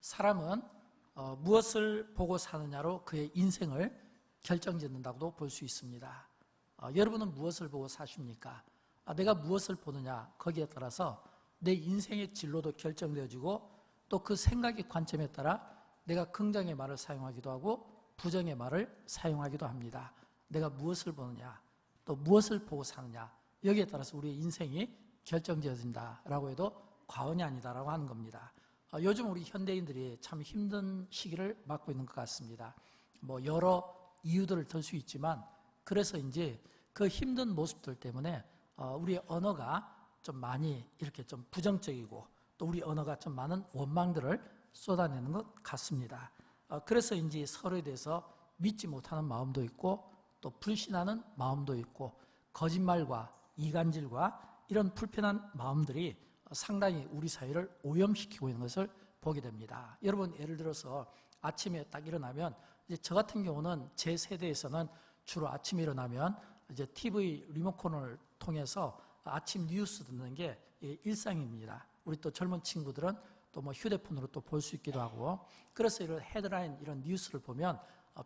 사람은 무엇을 보고 사느냐로 그의 인생을 결정짓는다고도 볼 수 있습니다. 여러분은 무엇을 보고 사십니까? 내가 무엇을 보느냐, 거기에 따라서 내 인생의 진로도 결정되어지고 또 그 생각의 관점에 따라 내가 긍정의 말을 사용하기도 하고 부정의 말을 사용하기도 합니다. 내가 무엇을 보느냐, 또 무엇을 보고 사느냐, 여기에 따라서 우리의 인생이 결정되어진다라고 해도 과언이 아니다라고 하는 겁니다. 요즘 우리 현대인들이 참 힘든 시기를 맞고 있는 것 같습니다. 여러 이유들을 들 수 있지만 그래서인지 그 힘든 모습들 때문에 우리의 언어가 좀 많이 이렇게 좀 부정적이고 또 우리 언어가 좀 많은 원망들을 쏟아내는 것 같습니다. 그래서인지 서로에 대해서 믿지 못하는 마음도 있고 또 불신하는 마음도 있고 거짓말과 이간질과 이런 불편한 마음들이 상당히 우리 사회를 오염시키고 있는 것을 보게 됩니다. 여러분, 예를 들어서 아침에 딱 일어나면 이제 저 같은 경우는 제 세대에서는 주로 아침에 일어나면 이제 TV 리모컨을 통해서 아침 뉴스 듣는 게 일상입니다. 우리 또 젊은 친구들은 또 휴대폰으로 또 볼 수 있기도 하고, 그래서 이런 헤드라인, 이런 뉴스를 보면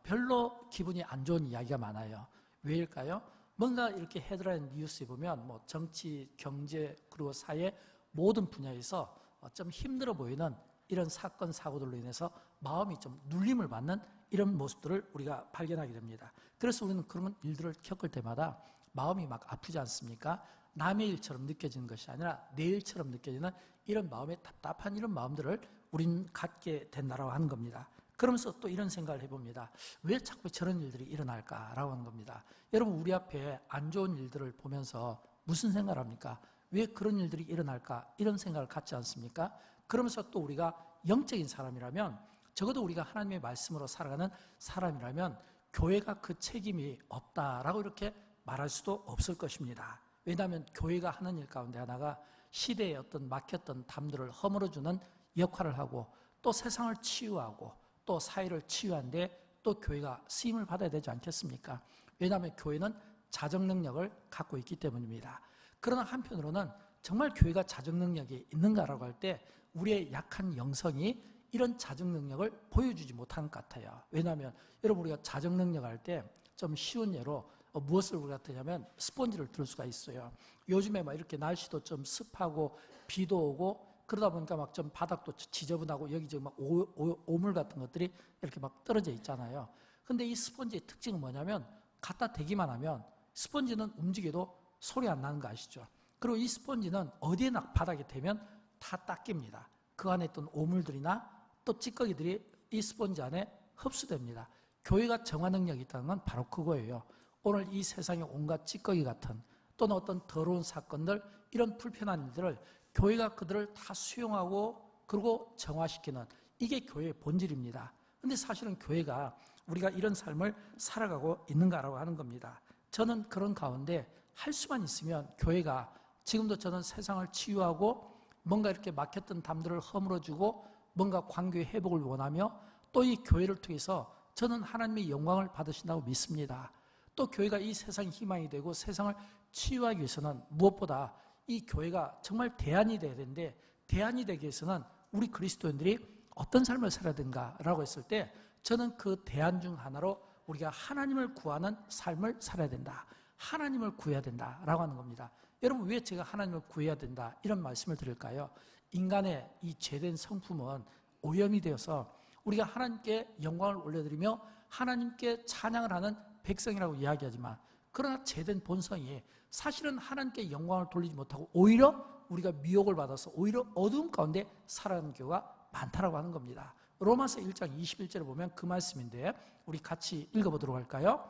별로 기분이 안 좋은 이야기가 많아요. 왜일까요? 뭔가 이렇게 헤드라인 뉴스에 보면 정치, 경제, 그리고 사회 모든 분야에서 좀 힘들어 보이는 이런 사건, 사고들로 인해서 마음이 좀 눌림을 받는 이런 모습들을 우리가 발견하게 됩니다. 그래서 우리는 그런 일들을 겪을 때마다 마음이 막 아프지 않습니까? 남의 일처럼 느껴지는 것이 아니라 내 일처럼 느껴지는 이런 마음의 답답한 이런 마음들을 우리는 갖게 된다라고 하는 겁니다. 그러면서 또 이런 생각을 해봅니다. 왜 자꾸 저런 일들이 일어날까라고 하는 겁니다. 여러분, 우리 앞에 안 좋은 일들을 보면서 무슨 생각을 합니까? 왜 그런 일들이 일어날까? 이런 생각을 갖지 않습니까? 그러면서 또 우리가 영적인 사람이라면, 적어도 우리가 하나님의 말씀으로 살아가는 사람이라면 교회가 그 책임이 없다라고 이렇게 말할 수도 없을 것입니다. 왜냐하면 교회가 하는 일 가운데 하나가 시대의 어떤 막혔던 담들을 허물어주는 역할을 하고 또 세상을 치유하고 또 사회를 치유하는데 또 교회가 쓰임을 받아야 되지 않겠습니까? 왜냐하면 교회는 자정 능력을 갖고 있기 때문입니다. 그러나 한편으로는 정말 교회가 자정 능력이 있는가라고 할 때 우리의 약한 영성이 이런 자정 능력을 보여주지 못하는 것 같아요. 왜냐하면 여러분, 우리가 자정 능력 할 때 좀 쉬운 예로 무엇을 우리가 하냐면 스펀지를 들 수가 있어요. 요즘에 막 이렇게 날씨도 좀 습하고 비도 오고 그러다 보니까 막 좀 바닥도 지저분하고 여기저기 막 오물 같은 것들이 이렇게 막 떨어져 있잖아요. 근데 이 스펀지의 특징은 뭐냐면 갖다 대기만 하면 스펀지는 움직여도 소리 안 나는 거 아시죠? 그리고 이 스펀지는 어디에나 바닥에 대면 다 닦입니다. 그 안에 있던 오물들이나 또 찌꺼기들이 이 스펀지 안에 흡수됩니다. 교회가 정화 능력이 있다는 건 바로 그거예요. 오늘 이 세상의 온갖 찌꺼기 같은 또는 어떤 더러운 사건들, 이런 불편한 일들을 교회가 그들을 다 수용하고 그리고 정화시키는, 이게 교회의 본질입니다. 근데 사실은 교회가 우리가 이런 삶을 살아가고 있는가라고 하는 겁니다. 저는 그런 가운데 할 수만 있으면 교회가, 지금도 저는 세상을 치유하고 뭔가 이렇게 막혔던 담들을 허물어주고 뭔가 관계의 회복을 원하며 또 이 교회를 통해서 저는 하나님의 영광을 받으신다고 믿습니다. 또 교회가 이 세상의 희망이 되고 세상을 치유하기 위해서는 무엇보다 이 교회가 정말 대안이 되어야 되는데, 대안이 되기 위해서는 우리 그리스도인들이 어떤 삶을 살아야 되는가라고 했을 때 저는 그 대안 중 하나로 우리가 하나님을 구하는 삶을 살아야 된다, 하나님을 구해야 된다라고 하는 겁니다. 여러분, 왜 제가 하나님을 구해야 된다 이런 말씀을 드릴까요? 인간의 이 죄된 성품은 오염이 되어서 우리가 하나님께 영광을 올려드리며 하나님께 찬양을 하는 백성이라고 이야기하지만, 그러나 죄된 본성이 사실은 하나님께 영광을 돌리지 못하고 오히려 우리가 미혹을 받아서 오히려 어두움 가운데 살아가는 경우가 많다라고 하는 겁니다. 로마서 1장 21절에 보면 그 말씀인데 우리 같이 읽어보도록 할까요?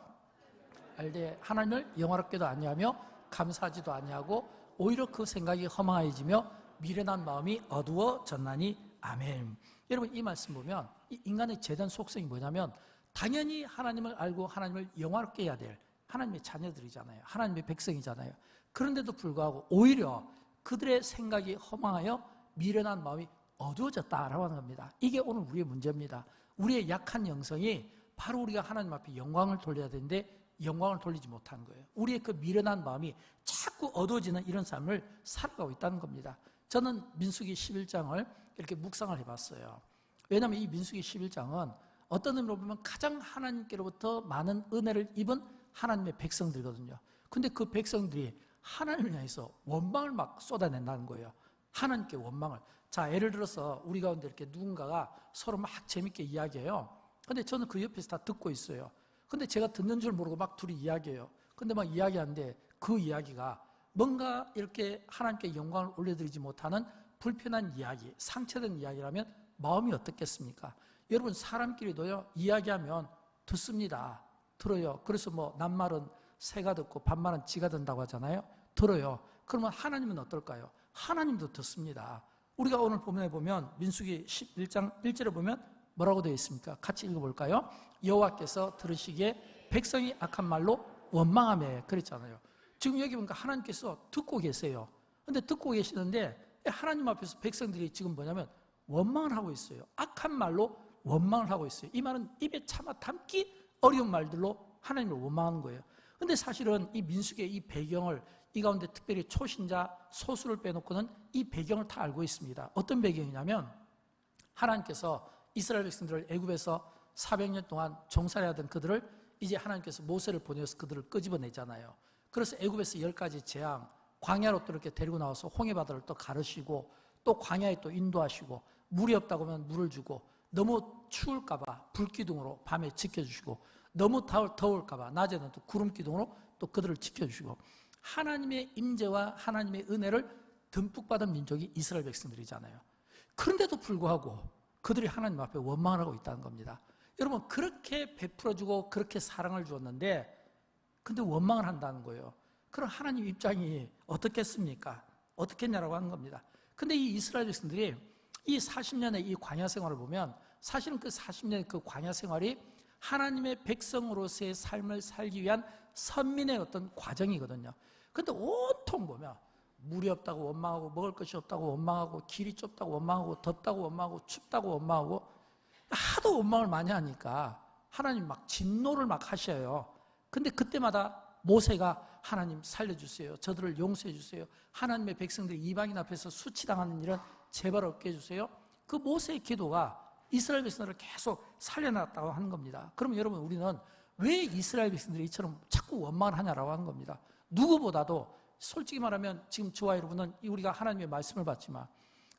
알되 하나님을 영화롭게도 아니하며 감사하지도 아니하고 오히려 그 생각이 허망해지며 미련한 마음이 어두워졌나니 아멘. 여러분, 이 말씀 보면 이 인간의 죄된 속성이 뭐냐면 당연히 하나님을 알고 하나님을 영화롭게 해야 될 하나님의 자녀들이잖아요. 하나님의 백성이잖아요. 그런데도 불구하고 오히려 그들의 생각이 허망하여 미련한 마음이 어두워졌다라고 하는 겁니다. 이게 오늘 우리의 문제입니다. 우리의 약한 영성이 바로 우리가 하나님 앞에 영광을 돌려야 되는데 영광을 돌리지 못한 거예요. 우리의 그 미련한 마음이 자꾸 어두워지는 이런 삶을 살아가고 있다는 겁니다. 저는 민수기 11장을 이렇게 묵상을 해봤어요. 왜냐하면 이 민수기 11장은 어떤 의미로 보면 가장 하나님께로부터 많은 은혜를 입은 하나님의 백성들이거든요. 근데 그 백성들이 하나님을 향해서 원망을 막 쏟아낸다는 거예요. 하나님께 원망을. 자, 예를 들어서 우리 가운데 이렇게 누군가가 서로 막 재밌게 이야기해요. 근데 저는 그 옆에서 다 듣고 있어요. 근데 제가 듣는 줄 모르고 막 둘이 이야기해요. 근데 막 이야기하는데 그 이야기가 뭔가 이렇게 하나님께 영광을 올려드리지 못하는 불편한 이야기, 상처된 이야기라면 마음이 어떻겠습니까? 여러분, 사람끼리도요, 이야기하면 듣습니다. 들어요. 그래서 뭐 낱말은 새가 듣고 반말은 쥐가 듣는다고 하잖아요. 들어요. 그러면 하나님은 어떨까요? 하나님도 듣습니다. 우리가 오늘 본문에 보면 민수기 11장 1절에 보면 뭐라고 되어 있습니까? 같이 읽어볼까요? 여호와께서 들으시기에 백성이 악한 말로 원망하며 그랬잖아요. 지금 여기 보니까 하나님께서 듣고 계세요. 근데 듣고 계시는데 하나님 앞에서 백성들이 지금 뭐냐면 원망을 하고 있어요. 악한 말로 원망을 하고 있어요. 이 말은 입에 참아 담기 어려운 말들로 하나님을 원망하는 거예요. 근데 사실은 이 민수기의 이 배경을, 이 가운데 특별히 초신자 소수를 빼놓고는 이 배경을 다 알고 있습니다. 어떤 배경이냐면 하나님께서 이스라엘 백성들을 애굽에서 400년 동안 종살이하던 그들을 이제 하나님께서 모세를 보내서 그들을 끄집어내잖아요. 그래서 애굽에서 10가지 재앙, 광야로 또 이렇게 데리고 나와서 홍해바다를 또 가르시고 또 광야에 또 인도하시고 물이 없다고 하면 물을 주고 너무 추울까 봐 불기둥으로 밤에 지켜주시고 너무 더울까 봐 낮에는 또 구름기둥으로 또 그들을 지켜주시고 하나님의 임재와 하나님의 은혜를 듬뿍 받은 민족이 이스라엘 백성들이잖아요. 그런데도 불구하고 그들이 하나님 앞에 원망을 하고 있다는 겁니다. 여러분, 그렇게 베풀어주고 그렇게 사랑을 주었는데 근데 원망을 한다는 거예요. 그럼 하나님 입장이 어떻겠습니까? 어떻겠냐라고 하는 겁니다. 근데 이 이스라엘 백성들이 이 40년의 이 광야 생활을 보면 사실은 그 40년의 그 광야 생활이 하나님의 백성으로서의 삶을 살기 위한 선민의 어떤 과정이거든요. 근데 온통 보면 물이 없다고 원망하고 먹을 것이 없다고 원망하고 길이 좁다고 원망하고 덥다고 원망하고 춥다고 원망하고 하도 원망을 많이 하니까 하나님 막 진노를 막 하셔요. 근데 그때마다 모세가 하나님 살려주세요. 저들을 용서해 주세요. 하나님의 백성들이 이방인 앞에서 수치당하는 일은 제발 없게 해주세요. 그 모세의 기도가 이스라엘 백성들을 계속 살려놨다고 하는 겁니다. 그럼 여러분, 우리는 왜 이스라엘 백성들이 이처럼 자꾸 원망을 하냐라고 하는 겁니다. 누구보다도 솔직히 말하면 지금 저와 여러분은 우리가 하나님의 말씀을 받지만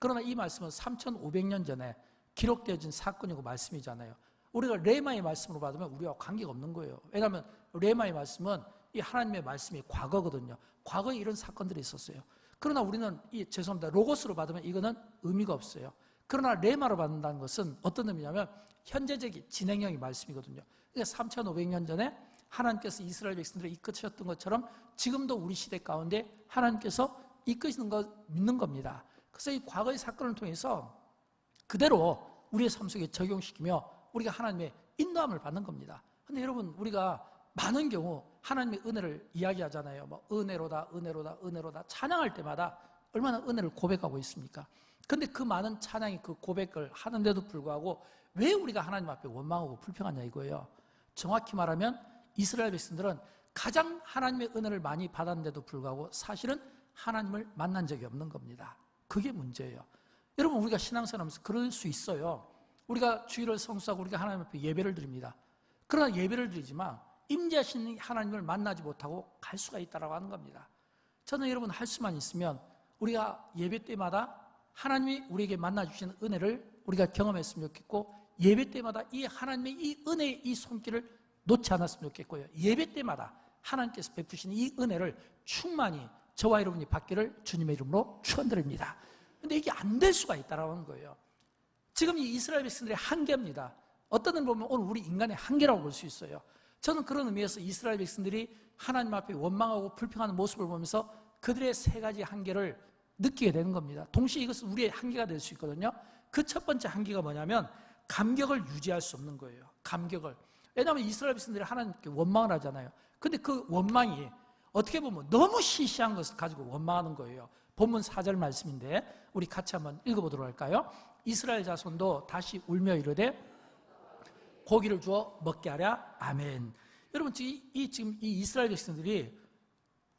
그러나 이 말씀은 3,500년 전에 기록되어진 사건이고 말씀이잖아요. 우리가 레마의 말씀으로 받으면 우리와 관계가 없는 거예요. 왜냐하면 레마의 말씀은 이 하나님의 말씀이 과거거든요. 과거에 이런 사건들이 있었어요. 그러나 우리는 죄송합니다. 로고스로 받으면 이거는 의미가 없어요. 그러나 레마로 받는다는 것은 어떤 의미냐면 현재적인 진행형의 말씀이거든요. 그러니까 3,500년 전에 하나님께서 이스라엘 백성들을 이끄셨던 것처럼 지금도 우리 시대 가운데 하나님께서 이끄시는 것 믿는 겁니다. 그래서 이 과거의 사건을 통해서 그대로 우리의 삶 속에 적용시키며 우리가 하나님의 인도함을 받는 겁니다. 그런데 여러분, 우리가 많은 경우 하나님의 은혜를 이야기하잖아요. 뭐 은혜로다, 은혜로다, 은혜로다 찬양할 때마다 얼마나 은혜를 고백하고 있습니까? 그런데 그 많은 찬양이 그 고백을 하는데도 불구하고 왜 우리가 하나님 앞에 원망하고 불평하냐 이거예요. 정확히 말하면 이스라엘 백성들은 가장 하나님의 은혜를 많이 받았는데도 불구하고 사실은 하나님을 만난 적이 없는 겁니다. 그게 문제예요. 여러분, 우리가 신앙생활하면서 그럴 수 있어요. 우리가 주일을 성수하고 우리가 하나님 앞에 예배를 드립니다. 그러나 예배를 드리지만 임재하시는 하나님을 만나지 못하고 갈 수가 있다고 하는 겁니다. 저는 여러분, 할 수만 있으면 우리가 예배 때마다 하나님이 우리에게 만나주시는 은혜를 우리가 경험했으면 좋겠고 예배 때마다 이 하나님의 이 은혜의 이 손길을 놓지 않았으면 좋겠고요. 예배 때마다 하나님께서 베푸시는 이 은혜를 충만히 저와 여러분이 받기를 주님의 이름으로 축원드립니다. 그런데 이게 안 될 수가 있다라고 하는 거예요. 지금 이 이스라엘 백성들의 한계입니다. 어떤 을 보면 오늘 우리 인간의 한계라고 볼 수 있어요. 저는 그런 의미에서 이스라엘 백성들이 하나님 앞에 원망하고 불평하는 모습을 보면서 그들의 세 가지 한계를 느끼게 되는 겁니다. 동시에 이것은 우리의 한계가 될 수 있거든요. 그 첫 번째 한계가 뭐냐면 감격을 유지할 수 없는 거예요. 감격을. 왜냐하면 이스라엘 백성들이 하나님께 원망을 하잖아요. 근데 그 원망이 어떻게 보면 너무 시시한 것을 가지고 원망하는 거예요. 본문 4절 말씀인데 우리 같이 한번 읽어보도록 할까요? 이스라엘 자손도 다시 울며 이르되 고기를 주어 먹게 하랴. 아멘. 여러분, 지금 이 이스라엘 백성들이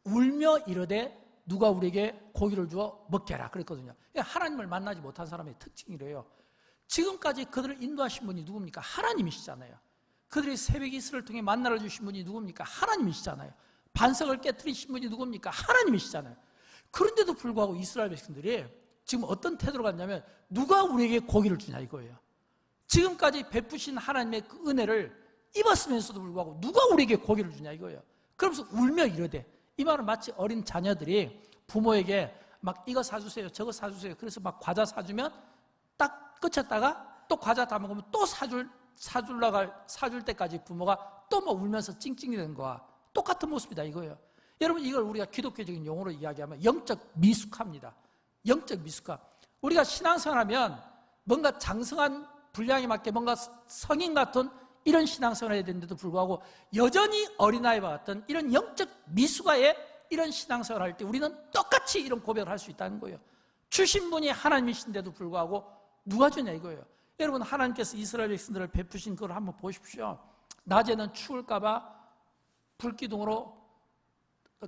울며 이르되 누가 우리에게 고기를 주어 먹게 하라 그랬거든요. 하나님을 만나지 못한 사람의 특징이래요. 지금까지 그들을 인도하신 분이 누굽니까? 하나님이시잖아요. 그들이 새벽 이슬을 통해 만나를 주신 분이 누굽니까? 하나님이시잖아요. 반석을 깨트리신 분이 누굽니까? 하나님이시잖아요. 그런데도 불구하고 이스라엘 백성들이 지금 어떤 태도로 갔냐면 누가 우리에게 고기를 주냐 이거예요. 지금까지 베푸신 하나님의 그 은혜를 입었으면서도 불구하고 누가 우리에게 고기를 주냐 이거예요. 그러면서 울며 이러되, 이 말은 마치 어린 자녀들이 부모에게 막 이거 사주세요 저거 사주세요 그래서 막 과자 사주면 딱 끝쳤다가 또 과자 다 먹으면 또 사줄 때까지 부모가 또 뭐 울면서 찡찡이 되는 거와 똑같은 모습이다 이거예요. 여러분, 이걸 우리가 기독교적인 용어로 이야기하면 영적 미숙합니다. 영적 미숙함. 우리가 신앙생활하면 뭔가 장성한 분량에 맞게 뭔가 성인 같은 이런 신앙생활을 해야 되는데도 불구하고 여전히 어린아이와 같은 이런 영적 미숙아의 이런 신앙생활을 할 때 우리는 똑같이 이런 고백을 할 수 있다는 거예요. 주신 분이 하나님이신데도 불구하고 누가 주냐 이거예요. 여러분, 하나님께서 이스라엘 백성들을 베푸신 그걸 한번 보십시오. 낮에는 추울까 봐 불기둥으로,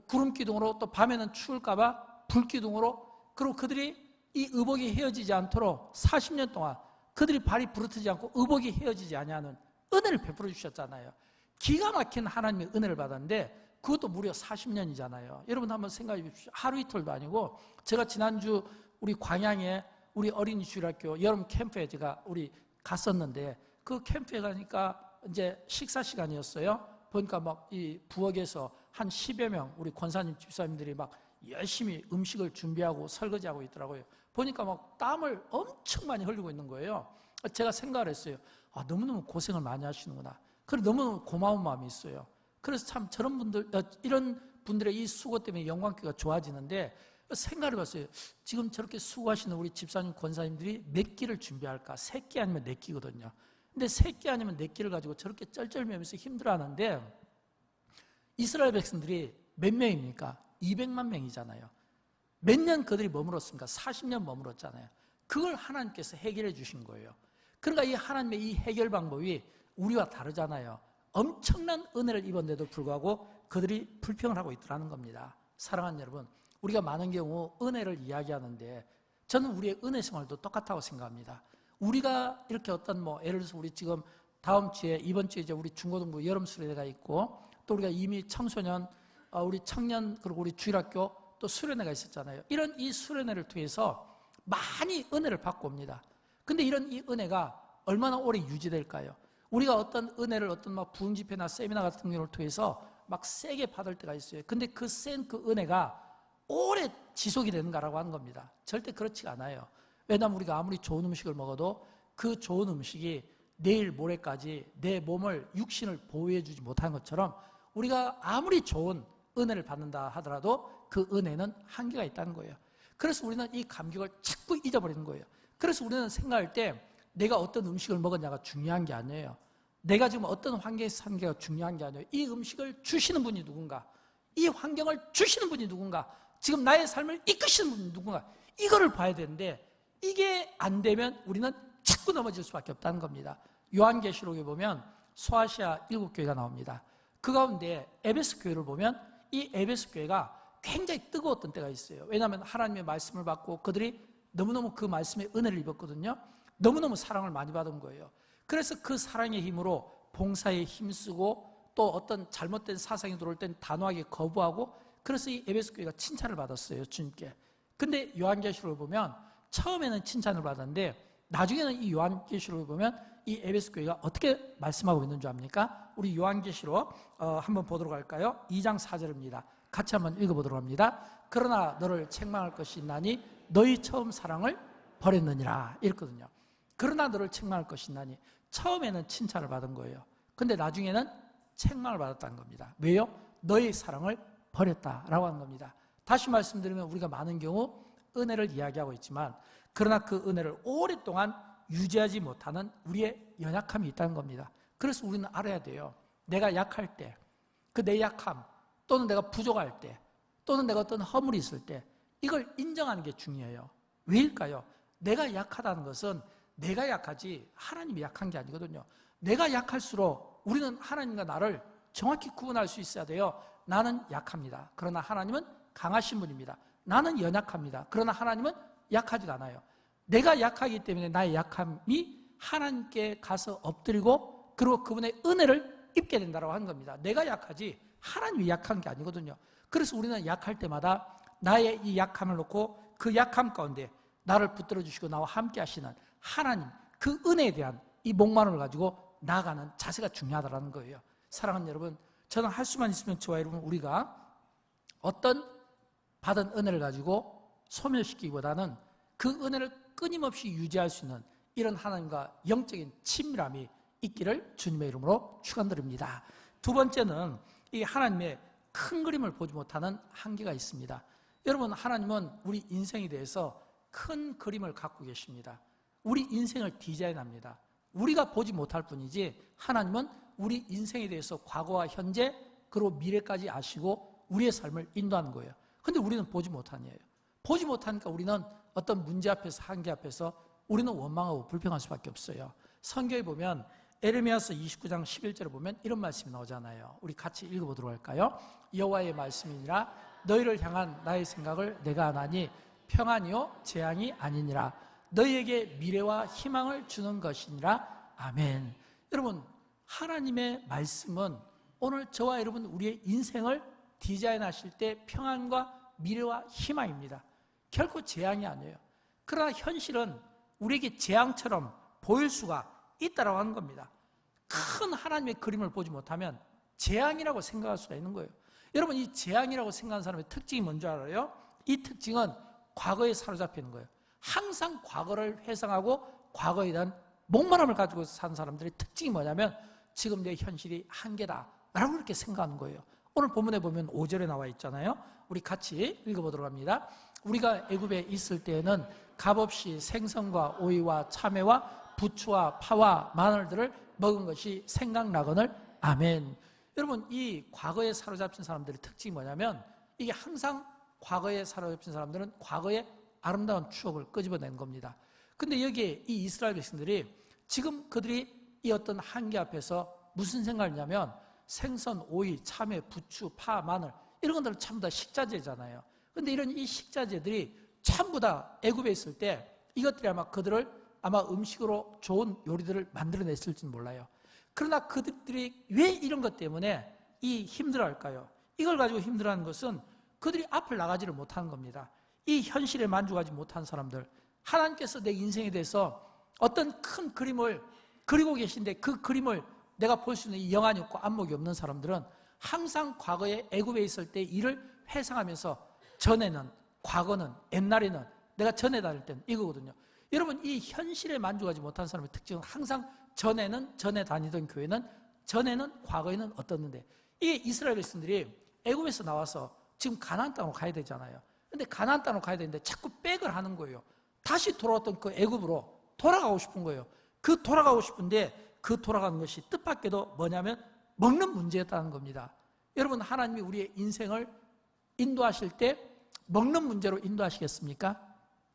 구름기둥으로, 또 밤에는 추울까 봐 불기둥으로, 그리고 그들이 이 의복이 헤어지지 않도록 40년 동안 그들이 발이 부르트지 않고 의복이 헤어지지 아니하는 은혜를 베풀어 주셨잖아요. 기가 막힌 하나님의 은혜를 받았는데 그것도 무려 40년이잖아요. 여러분 한번 생각해 보십시오. 하루 이틀도 아니고, 제가 지난주 우리 광양에 우리 어린이 주일학교 여름 캠프에 제가 우리 갔었는데, 그 캠프에 가니까 이제 식사 시간이었어요. 보니까 막 이 부엌에서 한 10여 명 우리 권사님 집사님들이 막 열심히 음식을 준비하고 설거지하고 있더라고요. 보니까 막 땀을 엄청 많이 흘리고 있는 거예요. 제가 생각을 했어요. 아, 너무너무 고생을 많이 하시는구나. 그리고 너무너무 고마운 마음이 있어요. 그래서 참 저런 분들, 이런 분들의 이 수고 때문에 영광교회가 좋아지는데, 생각해 봤어요. 지금 저렇게 수고하시는 우리 집사님, 권사님들이 몇 끼를 준비할까? 3끼 아니면 4끼거든요. 근데 3끼 아니면 4끼를 가지고 저렇게 쩔쩔매면서 힘들어하는데, 이스라엘 백성들이 몇 명입니까? 200만 명이잖아요. 몇 년 그들이 머물었습니까? 40년 머물었잖아요. 그걸 하나님께서 해결해 주신 거예요. 그러니까 이 하나님의 이 해결 방법이 우리와 다르잖아요. 엄청난 은혜를 입었는데도 불구하고 그들이 불평을 하고 있더라는 겁니다. 사랑하는 여러분, 우리가 많은 경우 은혜를 이야기하는데 저는 우리의 은혜 생활도 똑같다고 생각합니다. 우리가 이렇게 어떤 예를 들어서 우리 지금 다음 주에, 이번 주에 이제 우리 중고등부 여름 수련회가 있고, 또 우리가 이미 청소년, 우리 청년, 그리고 우리 주일학교 또 수련회가 있었잖아요. 이런 이 수련회를 통해서 많이 은혜를 받고 옵니다. 근데 이런 이 은혜가 얼마나 오래 유지될까요? 우리가 어떤 은혜를 어떤 부흥 집회나 세미나 같은 경우를 통해서 막 세게 받을 때가 있어요. 근데 그 센 그 은혜가 오래 지속이 되는가라고 하는 겁니다. 절대 그렇지가 않아요. 왜냐하면 우리가 아무리 좋은 음식을 먹어도 그 좋은 음식이 내일 모레까지 내 몸을, 육신을 보호해 주지 못한 것처럼 우리가 아무리 좋은 은혜를 받는다 하더라도 그 은혜는 한계가 있다는 거예요. 그래서 우리는 이 감격을 자꾸 잊어버리는 거예요. 그래서 우리는 생각할 때 내가 어떤 음식을 먹었냐가 중요한 게 아니에요. 내가 지금 어떤 환경에서 사는 게 중요한 게 아니에요. 이 음식을 주시는 분이 누군가, 이 환경을 주시는 분이 누군가, 지금 나의 삶을 이끄시는 분이 누군가, 이거를 봐야 되는데 이게 안 되면 우리는 자꾸 넘어질 수밖에 없다는 겁니다. 요한계시록에 보면 소아시아 7교회가 나옵니다. 그 가운데 에베소 교회를 보면 이 에베소 교회가 굉장히 뜨거웠던 때가 있어요. 왜냐하면 하나님의 말씀을 받고 그들이 너무너무 그 말씀에 은혜를 입었거든요. 너무너무 사랑을 많이 받은 거예요. 그래서 그 사랑의 힘으로 봉사에 힘쓰고, 또 어떤 잘못된 사상이 들어올 땐 단호하게 거부하고, 그래서 이 에베소 교회가 칭찬을 받았어요, 주님께. 근데 요한계시록을 보면 처음에는 칭찬을 받았는데 나중에는 이 요한계시록을 보면 이 에베소 교회가 어떻게 말씀하고 있는 줄 압니까? 우리 요한계시록 한번 보도록 할까요? 2장 4절입니다. 같이 한번 읽어보도록 합니다. 그러나 너를 책망할 것이 있나니 너희 처음 사랑을 버렸느니라, 이랬거든요. 그러나 너를 책망할 것이 있나니, 처음에는 칭찬을 받은 거예요. 근데 나중에는 책망을 받았다는 겁니다. 왜요? 너희 사랑을 버렸다라고 하는 겁니다. 다시 말씀드리면 우리가 많은 경우 은혜를 이야기하고 있지만, 그러나 그 은혜를 오랫동안 유지하지 못하는 우리의 연약함이 있다는 겁니다. 그래서 우리는 알아야 돼요. 내가 약할 때, 그 내 약함, 또는 내가 부족할 때, 또는 내가 어떤 허물이 있을 때 이걸 인정하는 게 중요해요. 왜일까요? 내가 약하다는 것은 내가 약하지 하나님이 약한 게 아니거든요. 내가 약할수록 우리는 하나님과 나를 정확히 구분할 수 있어야 돼요. 나는 약합니다. 그러나 하나님은 강하신 분입니다. 나는 연약합니다. 그러나 하나님은 약하지가 않아요. 내가 약하기 때문에 나의 약함이 하나님께 가서 엎드리고 그리고 그분의 은혜를 입게 된다고 하는 겁니다. 내가 약하지 하나님이 약한 게 아니거든요. 그래서 우리는 약할 때마다 나의 이 약함을 놓고 그 약함 가운데 나를 붙들어 주시고 나와 함께 하시는 하나님, 그 은혜에 대한 이 목마름을 가지고 나아가는 자세가 중요하다는 거예요. 사랑하는 여러분, 저는 할 수만 있으면 저와 여러분, 우리가 어떤 받은 은혜를 가지고 소멸시키기보다는 그 은혜를 끊임없이 유지할 수 있는 이런 하나님과 영적인 친밀함이 있기를 주님의 이름으로 축원드립니다. 두 번째는 이 하나님의 큰 그림을 보지 못하는 한계가 있습니다. 여러분, 하나님은 우리 인생에 대해서 큰 그림을 갖고 계십니다. 우리 인생을 디자인합니다. 우리가 보지 못할 뿐이지 하나님은 우리 인생에 대해서 과거와 현재 그리고 미래까지 아시고 우리의 삶을 인도하는 거예요. 근데 우리는 보지 못하니에요. 보지 못하니까 우리는 어떤 문제 앞에서, 한계 앞에서 우리는 원망하고 불평할 수밖에 없어요. 성경에 보면 에레미야서 29장 11절에 보면 이런 말씀이 나오잖아요. 우리 같이 읽어보도록 할까요? 여호와의 말씀이니라 너희를 향한 나의 생각을 내가 아나니 평안이요 재앙이 아니니라 너희에게 미래와 희망을 주는 것이니라. 아멘. 여러분, 하나님의 말씀은 오늘 저와 여러분 우리의 인생을 디자인하실 때 평안과 미래와 희망입니다. 결코 재앙이 아니에요. 그러나 현실은 우리에게 재앙처럼 보일 수가 있다라고 하는 겁니다. 큰 하나님의 그림을 보지 못하면 재앙이라고 생각할 수가 있는 거예요. 여러분, 이 재앙이라고 생각하는 사람의 특징이 뭔지 알아요? 이 특징은 과거에 사로잡히는 거예요. 항상 과거를 회상하고 과거에 대한 목마름을 가지고 사는 사람들의 특징이 뭐냐면 지금 내 현실이 한계다라고 이렇게 생각하는 거예요. 오늘 본문에 보면 5절에 나와 있잖아요. 우리 같이 읽어보도록 합니다. 우리가 애굽에 있을 때에는 값없이 생선과 오이와 참외와 부추와 파와 마늘들을 먹은 것이 생각나거늘. 아멘. 여러분, 이 과거에 사로잡힌 사람들의 특징이 뭐냐면 이게 항상 과거에 사로잡힌 사람들은 과거의 아름다운 추억을 끄집어낸 겁니다. 근데 여기에 이 이스라엘 백성들이 지금 그들이 이 어떤 한계 앞에서 무슨 생각을 하냐면 생선, 오이, 참외, 부추, 파, 마늘 이런 것들은 전부 다 식자재잖아요. 근데 이런 이 식자재들이 전부 다 애굽에 있을 때 이것들이 아마 그들을 아마 음식으로 좋은 요리들을 만들어냈을지는 몰라요. 그러나 그들이 왜 이런 것 때문에 이 힘들어할까요? 이걸 가지고 힘들어하는 것은 그들이 앞을 나가지를 못하는 겁니다. 이 현실에 만족하지 못한 사람들, 하나님께서 내 인생에 대해서 어떤 큰 그림을 그리고 계신데 그 그림을 내가 볼 수 있는 이 영안이 없고 안목이 없는 사람들은 항상 과거에 애굽에 있을 때 일을 회상하면서 전에는, 과거는, 옛날에는, 내가 전에 다닐 때는 이거거든요. 여러분, 이 현실에 만족하지 못한 사람의 특징은 항상 전에는, 전에 다니던 교회는, 전에는, 과거에는 어떻는데, 이게 이스라엘 백성들이 애굽에서 나와서 지금 가나안 땅으로 가야 되잖아요. 근데 가나안 땅으로 가야 되는데 자꾸 백을 하는 거예요. 다시 돌아왔던 그 애굽으로 돌아가고 싶은 거예요. 그 돌아가고 싶은데 그 돌아가는 것이 뜻밖에도 뭐냐면 먹는 문제였다는 겁니다. 여러분, 하나님이 우리의 인생을 인도하실 때 먹는 문제로 인도하시겠습니까?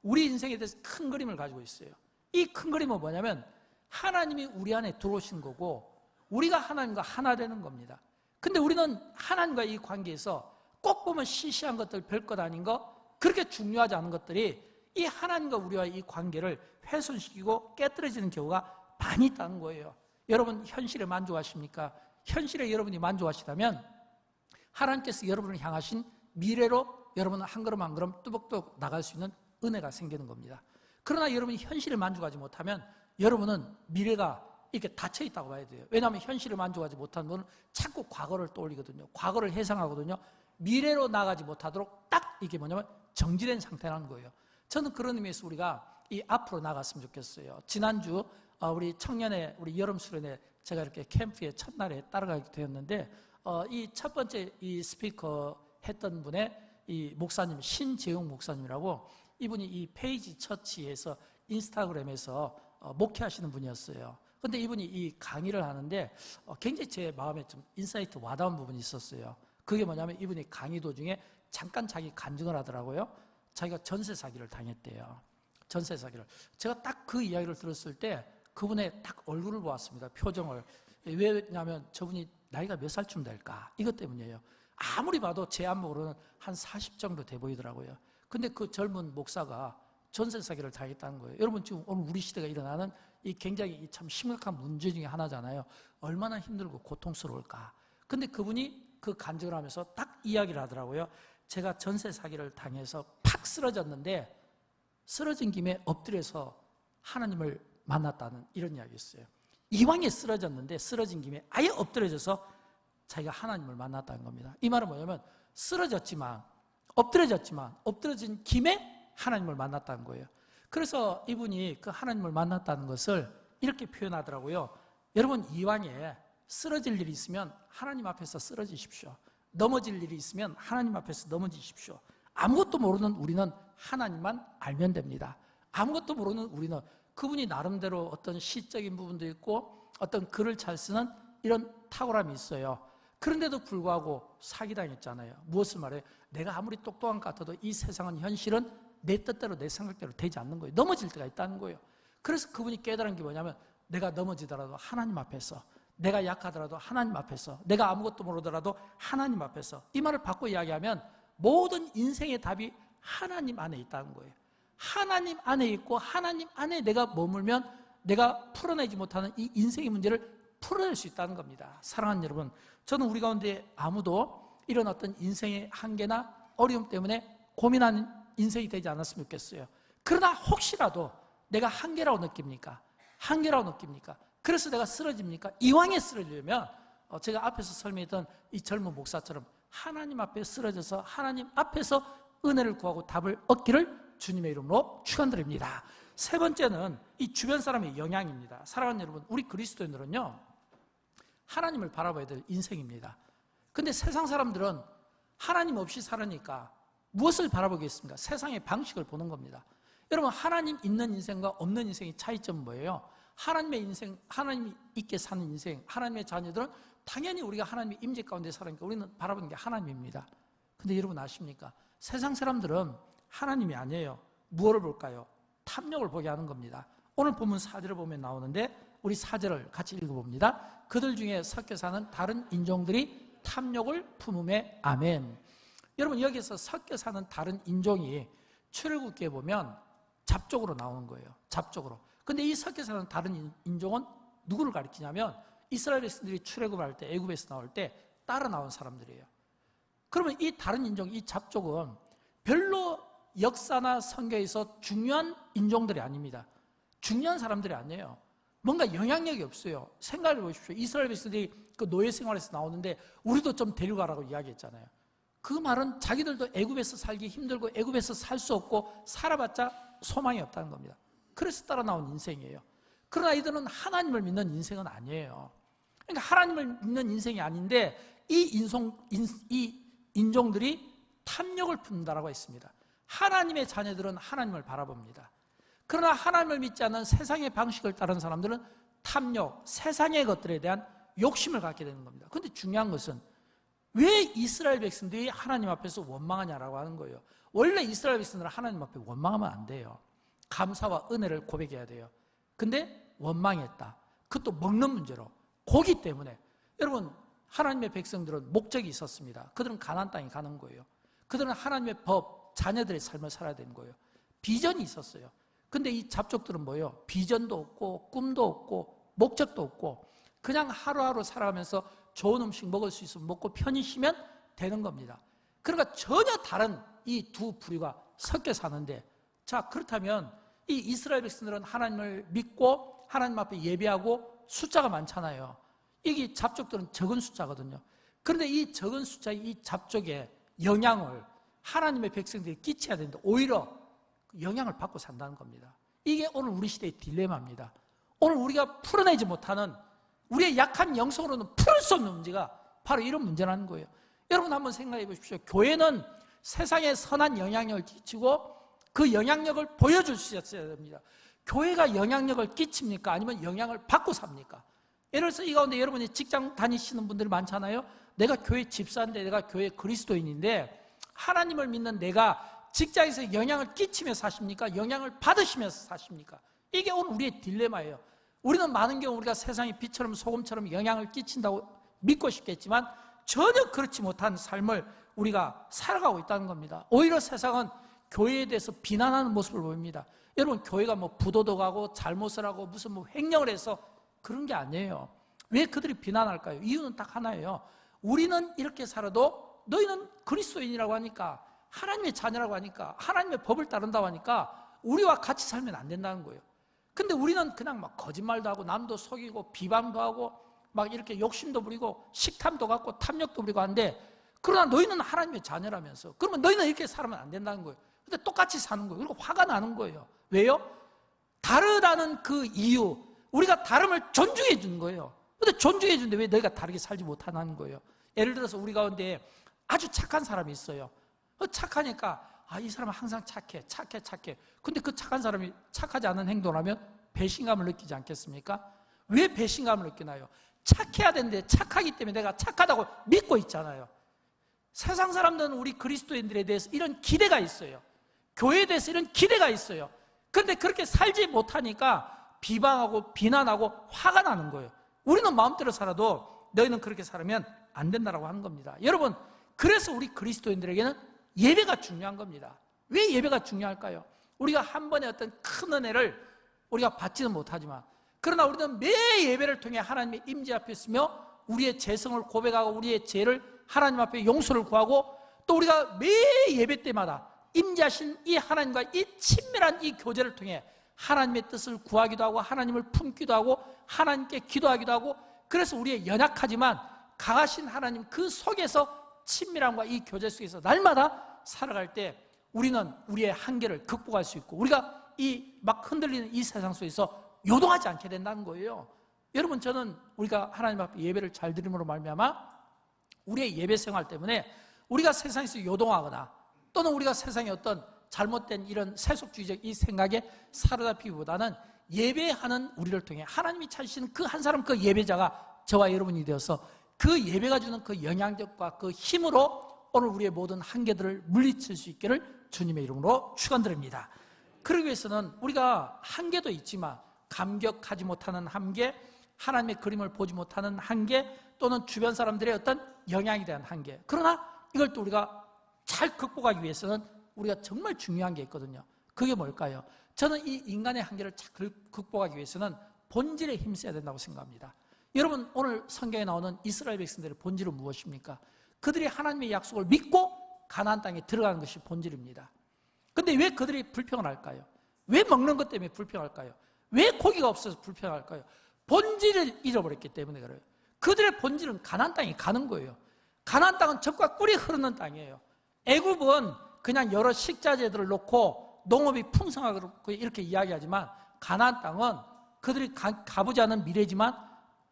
우리 인생에 대해서 큰 그림을 가지고 있어요. 이 큰 그림은 뭐냐면 하나님이 우리 안에 들어오신 거고 우리가 하나님과 하나 되는 겁니다. 근데 우리는 하나님과 이 관계에서 꼭 보면 시시한 것들, 별것 아닌 거, 그렇게 중요하지 않은 것들이 이 하나님과 우리와 이 관계를 훼손시키고 깨뜨려지는 경우가 많이 있다는 거예요. 여러분, 현실에 만족하십니까? 현실에 여러분이 만족하시다면 하나님께서 여러분을 향하신 미래로 여러분은 한 걸음 한 걸음 뚜벅뚜벅 나갈 수 있는 은혜가 생기는 겁니다. 그러나 여러분이 현실에 만족하지 못하면 여러분은 미래가 이렇게 닫혀 있다고 봐야 돼요. 왜냐하면 현실을 만족하지 못한 분은 자꾸 과거를 떠올리거든요. 과거를 회상하거든요. 미래로 나가지 못하도록 딱 이게 뭐냐면 정지된 상태라는 거예요. 저는 그런 의미에서 우리가 이 앞으로 나갔으면 좋겠어요. 지난주 우리 청년의 우리 여름 수련회 제가 이렇게 캠프의 첫날에 따라가게 되었는데 이 첫 번째 이 스피커 했던 분의 이 목사님 신재용 목사님이라고 이분이 이 페이지 처치에서 인스타그램에서 목회하시는 분이었어요. 근데 이분이 이 강의를 하는데 굉장히 제 마음에 좀 인사이트 와닿은 부분이 있었어요. 그게 뭐냐면 이분이 강의 도중에 잠깐 자기 간증을 하더라고요. 자기가 전세 사기를 당했대요. 전세 사기를. 제가 딱 그 이야기를 들었을 때 그분의 딱 얼굴을 보았습니다. 표정을. 왜냐하면 저분이 나이가 몇 살쯤 될까? 이것 때문이에요. 아무리 봐도 제 안목으로는 한 40 정도 돼 보이더라고요. 근데 그 젊은 목사가 전세 사기를 당했다는 거예요. 여러분 지금 오늘 우리 시대가 일어나는 이 굉장히 참 심각한 문제 중에 하나잖아요. 얼마나 힘들고 고통스러울까. 근데 그분이 그 간증을 하면서 딱 이야기를 하더라고요. 제가 전세 사기를 당해서 팍 쓰러졌는데 쓰러진 김에 엎드려서 하나님을 만났다는 이런 이야기였어요. 이왕에 쓰러졌는데 쓰러진 김에 아예 엎드려져서 자기가 하나님을 만났다는 겁니다. 이 말은 뭐냐면 쓰러졌지만 엎드려진 김에 하나님을 만났다는 거예요. 그래서 이분이 그 하나님을 만났다는 것을 이렇게 표현하더라고요. 여러분 이왕에 쓰러질 일이 있으면 하나님 앞에서 쓰러지십시오. 넘어질 일이 있으면 하나님 앞에서 넘어지십시오. 아무것도 모르는 우리는 하나님만 알면 됩니다. 아무것도 모르는 우리는 그분이 나름대로 어떤 시적인 부분도 있고 어떤 글을 잘 쓰는 이런 탁월함이 있어요. 그런데도 불구하고 사기당했잖아요. 무엇을 말해요? 내가 아무리 똑똑한 것 같아도 이 세상은 현실은 내 뜻대로 내 생각대로 되지 않는 거예요. 넘어질 때가 있다는 거예요. 그래서 그분이 깨달은 게 뭐냐면 내가 넘어지더라도 하나님 앞에서, 내가 약하더라도 하나님 앞에서, 내가 아무것도 모르더라도 하나님 앞에서, 이 말을 바꿔 이야기하면 모든 인생의 답이 하나님 안에 있다는 거예요. 하나님 안에 있고 하나님 안에 내가 머물면 내가 풀어내지 못하는 이 인생의 문제를 풀어낼 수 있다는 겁니다. 사랑하는 여러분, 저는 우리 가운데 아무도 이런 어떤 인생의 한계나 어려움 때문에 고민하는 인생이 되지 않았으면 좋겠어요. 그러나 혹시라도 내가 한계라고 느낍니까? 그래서 내가 쓰러집니까? 이왕에 쓰러지려면 제가 앞에서 설명했던 이 젊은 목사처럼 하나님 앞에 쓰러져서 하나님 앞에서 은혜를 구하고 답을 얻기를 주님의 이름으로 축원드립니다. 세 번째는 이 주변 사람의 영향입니다. 사랑하는 여러분, 우리 그리스도인들은요 하나님을 바라봐야 될 인생입니다. 근데 세상 사람들은 하나님 없이 살으니까 무엇을 바라보겠습니까? 세상의 방식을 보는 겁니다. 여러분, 하나님 있는 인생과 없는 인생의 차이점은 뭐예요? 하나님의 인생, 하나님이 있게 사는 인생, 하나님의 자녀들은 당연히 우리가 하나님의 임재 가운데 살으니까 우리는 바라보는 게 하나님입니다. 근데 여러분 아십니까? 세상 사람들은 하나님이 아니에요. 무엇을 볼까요? 탐욕을 보게 하는 겁니다. 오늘 본문 4절을 보면 나오는데 우리 4절을 같이 읽어봅니다. 그들 중에 섞여 사는 다른 인종들이 탐욕을 품음에 아멘. 여러분, 여기서 섞여 사는 다른 인종이 출애굽기에 보면 잡족으로 나오는 거예요. 잡족으로. 근데 이 섞여 사는 다른 인종은 누구를 가리키냐면 이스라엘 백성들이 출애굽할 때, 애굽에서 나올 때 따라 나온 사람들이에요. 그러면 이 다른 인종, 이 잡족은 별로 역사나 성경에서 중요한 인종들이 아닙니다. 중요한 사람들이 아니에요. 뭔가 영향력이 없어요. 생각해 보십시오. 이스라엘 백성들이 그 노예 생활에서 나오는데 우리도 좀 데려가라고 이야기했잖아요. 그 말은 자기들도 애굽에서 살기 힘들고 애굽에서 살 수 없고 살아봤자 소망이 없다는 겁니다. 그래서 따라 나온 인생이에요. 그러나 이들은 하나님을 믿는 인생은 아니에요. 그러니까 하나님을 믿는 인생이 아닌데 이 인종들이 탐욕을 품는다라고 했습니다. 하나님의 자녀들은 하나님을 바라봅니다. 그러나 하나님을 믿지 않는 세상의 방식을 따르는 사람들은 탐욕, 세상의 것들에 대한 욕심을 갖게 되는 겁니다. 그런데 중요한 것은 왜 이스라엘 백성들이 하나님 앞에서 원망하냐라고 하는 거예요. 원래 이스라엘 백성들은 하나님 앞에 원망하면 안 돼요. 감사와 은혜를 고백해야 돼요. 근데 원망했다. 그것도 먹는 문제로. 고기 때문에. 여러분, 하나님의 백성들은 목적이 있었습니다. 그들은 가나안 땅에 가는 거예요. 그들은 하나님의 법, 자녀들의 삶을 살아야 되는 거예요. 비전이 있었어요. 근데 이 잡족들은 뭐예요? 비전도 없고 꿈도 없고 목적도 없고 그냥 하루하루 살아가면서 좋은 음식 먹을 수 있으면 먹고 편히 쉬면 되는 겁니다. 그러니까 전혀 다른 이 두 부류가 섞여 사는데, 자, 그렇다면 이 이스라엘 백성들은 하나님을 믿고 하나님 앞에 예배하고 숫자가 많잖아요. 이게 잡족들은 적은 숫자거든요. 그런데 이 적은 숫자의 이 잡족의 영향을 하나님의 백성들이 끼쳐야 되는데 오히려 영향을 받고 산다는 겁니다. 이게 오늘 우리 시대의 딜레마입니다. 오늘 우리가 풀어내지 못하는, 우리의 약한 영성으로는 풀을 수 없는 문제가 바로 이런 문제라는 거예요. 여러분 한번 생각해 보십시오. 교회는 세상에 선한 영향력을 끼치고 그 영향력을 보여줄 수 있어야 됩니다. 교회가 영향력을 끼칩니까? 아니면 영향을 받고 삽니까? 예를 들어서 이 가운데 여러분이 직장 다니시는 분들이 많잖아요. 내가 교회 집사인데, 내가 교회 그리스도인인데 하나님을 믿는 내가 직장에서 영향을 끼치며 사십니까? 영향을 받으시면서 사십니까? 이게 오늘 우리의 딜레마예요. 우리는 많은 경우 우리가 세상의 빛처럼 소금처럼 영향을 끼친다고 믿고 싶겠지만 전혀 그렇지 못한 삶을 우리가 살아가고 있다는 겁니다. 오히려 세상은 교회에 대해서 비난하는 모습을 보입니다. 여러분, 교회가 뭐 부도덕하고 잘못을 하고 무슨 뭐 횡령을 해서 그런 게 아니에요. 왜 그들이 비난할까요? 이유는 딱 하나예요. 우리는 이렇게 살아도 너희는 그리스도인이라고 하니까, 하나님의 자녀라고 하니까, 하나님의 법을 따른다고 하니까 우리와 같이 살면 안 된다는 거예요. 근데 우리는 그냥 막 거짓말도 하고 남도 속이고 비방도 하고 막 이렇게 욕심도 부리고 식탐도 갖고 탐욕도 부리고 하는데, 그러나 너희는 하나님의 자녀라면서, 그러면 너희는 이렇게 살면 안 된다는 거예요. 근데 똑같이 사는 거예요. 그리고 화가 나는 거예요. 왜요? 다르다는 그 이유, 우리가 다름을 존중해 주는 거예요. 근데 존중해 주는데 왜 너희가 다르게 살지 못하는 거예요? 예를 들어서 우리 가운데 아주 착한 사람이 있어요. 착하니까 이 사람은 항상 착해. 근데 그 착한 사람이 착하지 않은 행동을 하면 배신감을 느끼지 않겠습니까? 왜 배신감을 느끼나요? 착해야 되는데 착하기 때문에 내가 착하다고 믿고 있잖아요. 세상 사람들은 우리 그리스도인들에 대해서 이런 기대가 있어요. 교회에 대해서 이런 기대가 있어요. 그런데 그렇게 살지 못하니까 비방하고 비난하고 화가 나는 거예요. 우리는 마음대로 살아도 너희는 그렇게 살면 안 된다라고 하는 겁니다. 여러분, 그래서 우리 그리스도인들에게는 예배가 중요한 겁니다. 왜 예배가 중요할까요? 우리가 한 번의 어떤 큰 은혜를 우리가 받지는 못하지만, 그러나 우리는 매 예배를 통해 하나님의 임재 앞에 있으며 우리의 죄성을 고백하고 우리의 죄를 하나님 앞에 용서를 구하고, 또 우리가 매 예배 때마다 임재하신 이 하나님과 이 친밀한 이 교제를 통해 하나님의 뜻을 구하기도 하고 하나님을 품기도 하고 하나님께 기도하기도 하고, 그래서 우리의 연약하지만 강하신 하나님 그 속에서 친밀함과 이 교제 속에서 날마다 살아갈 때 우리는 우리의 한계를 극복할 수 있고, 우리가 이 막 흔들리는 이 세상 속에서 요동하지 않게 된다는 거예요. 여러분, 저는 우리가 하나님 앞에 예배를 잘 드림으로 말미암아 우리의 예배 생활 때문에 우리가 세상에서 요동하거나 또는 우리가 세상의 어떤 잘못된 이런 세속주의적 이 생각에 사로잡히기보다는 예배하는 우리를 통해 하나님이 찾으시는 그 한 사람, 그 예배자가 저와 여러분이 되어서 그 예배가 주는 그 영향력과 그 힘으로 오늘 우리의 모든 한계들을 물리칠 수 있기를 주님의 이름으로 축원드립니다. 그러기 위해서는 우리가 한계도 있지만 감격하지 못하는 한계, 하나님의 그림을 보지 못하는 한계, 또는 주변 사람들의 어떤 영향에 대한 한계, 그러나 이걸 또 우리가 잘 극복하기 위해서는 우리가 정말 중요한 게 있거든요. 그게 뭘까요? 저는 이 인간의 한계를 잘 극복하기 위해서는 본질에 힘써야 된다고 생각합니다. 여러분, 오늘 성경에 나오는 이스라엘 백성들의 본질은 무엇입니까? 그들이 하나님의 약속을 믿고 가나안 땅에 들어가는 것이 본질입니다. 근데 왜 그들이 불평을 할까요? 왜 먹는 것 때문에 불평할까요? 왜 고기가 없어서 불평할까요? 본질을 잃어버렸기 때문에 그래요. 그들의 본질은 가나안 땅에 가는 거예요. 가나안 땅은 젖과 꿀이 흐르는 땅이에요. 애굽은 그냥 여러 식자재들을 놓고 농업이 풍성하고 이렇게 이야기하지만, 가나안 땅은 그들이 가보지 않은 미래지만